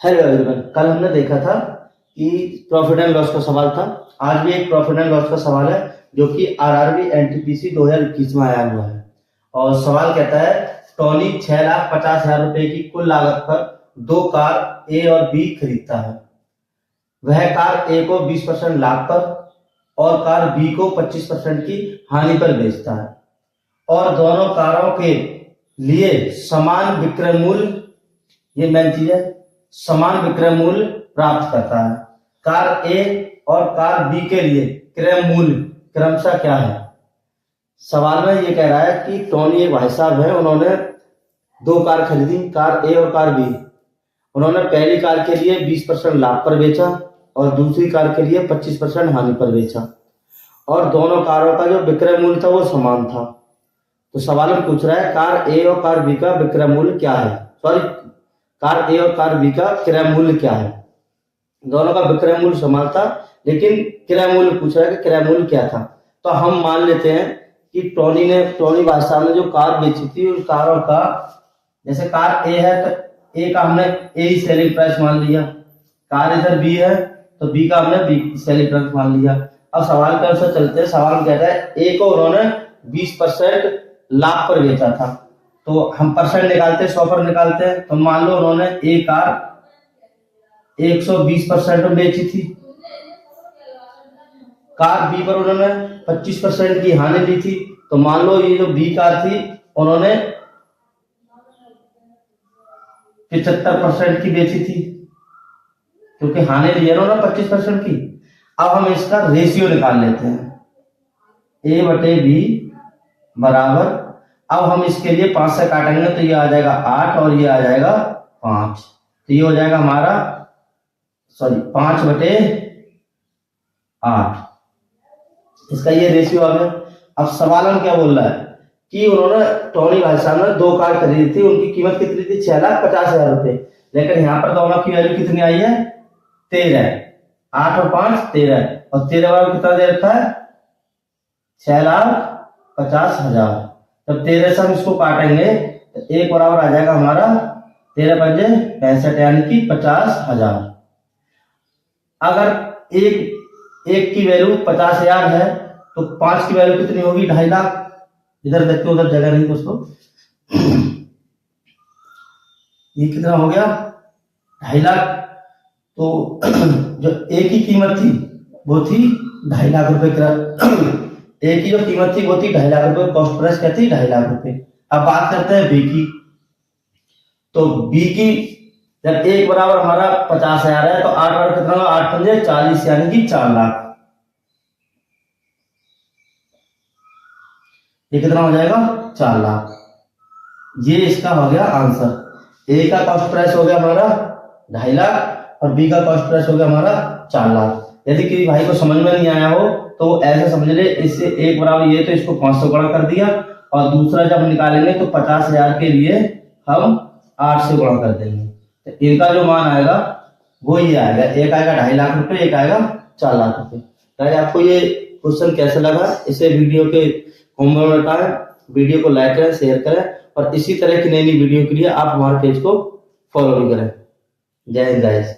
Hello everyone, कल हमने देखा था कि प्रॉफिट एंड लॉस का सवाल था। आज भी एक प्रॉफिट एंड लॉस का सवाल है जो कि आरआरबी एनटीपीसी 2021 में आया हुआ है। और सवाल कहता है टॉनी 6,50,000 रुपए की कुल लागत पर दो कार ए और बी खरीदता है। वह कार ए को 20% लाभ पर और कार बी को 25% की हानि पर बेचता है और दोनों कारों के लिए समान विक्रय मूल्य, ये मेन चीज है, समान विक्रय मूल्य प्राप्त करता है। कार ए और कार बी के लिए क्रय मूल्य क्रमशः क्या है? सवाल में ये कह रहा है कि टोनी एक भाई साहब है, उन्होंने दो कार खरीदी, कार ए और कार बी। उन्होंने पहली कार के लिए 20% लाभ पर बेचा और दूसरी कार के लिए 25% हानि पर बेचा और दोनों कारों का जो विक्रय मूल्य था वो समान था। तो सवाल में पूछ रहा है कार ए और कार बी का विक्रय मूल्य क्या है, कार ए और कार बी का क्रय मूल्य क्या है। दोनों का विक्रय मूल्य समान था लेकिन क्रय मूल्य पूछ रहा है कि क्रय मूल्य क्या था। तो हम मान लेते हैं कि टोनी भाई साहब ने जो कार बेची थी उन कारों का, जैसे कार ए है तो ए का हमने ए ही सेलिंग प्राइस मान लिया, कार इधर बी है तो बी का हमने बी सेलिंग प्राइस मान लिया। अब सवाल के अनुसार चलते हैं। सवाल कहता है ए को उन्होंने 20% लाभ पर बेचा था, तो हम परसेंट निकालते हैं, 100 पर निकालते हैं। तो मान लो उन्होंने ए कार 120% में बेची थी, कार बी पर उन्होंने 25% की हानि ली थी। तो मान लो ये जो बी कार थी उन्होंने 75% की बेची थी क्योंकि हानि ली है ना 25% की। अब हम इसका रेशियो निकाल लेते हैं, ए बटे बी बराबर, अब हम इसके लिए 5 से काटेंगे तो ये आ जाएगा 8 और ये आ जाएगा 5, तो ये हो जाएगा हमारा 5 बटे 8, इसका ये रेशियो आ गया। अब सवाल हम क्या बोल रहा है कि उन्होंने टोनी भाई साहब ने दो कार खरीदी थी, उनकी कीमत कितनी थी 6,50,000 रुपए, लेकिन यहाँ पर दोनों की वैल्यू कितनी आई है 13, 8 और 5 13, और 13 बार कितना दे रखा है 6,50,000। तब 13 से हम इसको काटेंगे तो एक बराबर आ जाएगा हमारा 13 पंजे 65 यानी कि 50,000। अगर एक की वैल्यू 50,000 है तो 5 की वैल्यू कितनी होगी 2.5 लाख। इधर देखते उधर जगह नहीं दोस्तों, ये कितना हो गया 2.5 लाख। तो जो ए की कीमत थी वो थी 2.5 लाख रुपए, ए की जो कीमत थी वो थी 2.5 लाख रुपए, कॉस्ट प्राइस क्या थी 2.5 लाख रुपए। अब बात करते हैं बी की। तो बी की जब एक बराबर हमारा 50,000 है तो 8 बार कितना होगा 8 पंजे 40 यानी कि 4 लाख। ये कितना हो जाएगा 4 लाख। ये इसका हो गया आंसर। ए का कॉस्ट प्राइस हो गया हमारा 2.5 लाख और बी का कॉस्ट प्राइस हो गया हमारा 4 लाख। यदि किसी भाई को समझ में नहीं आया हो तो ऐसे समझ ले, इससे एक बराबर ये तो इसको 500 गुणा कर दिया और दूसरा जब निकालेंगे तो 50,000 के लिए हम 8 से गुणा कर देंगे, तो इनका जो मान आएगा वो ये आएगा, एक आएगा 2.5 लाख रुपए, एक आएगा 4 लाख रुपए। तो आपको ये क्वेश्चन कैसा लगा इसे वीडियो के होमवर्क में बताएं, वीडियो को लाइक करें, शेयर करें और इसी तरह की नई नई वीडियो के लिए आप हमारे पेज को फॉलो भी करें। जय हिंद गाइस।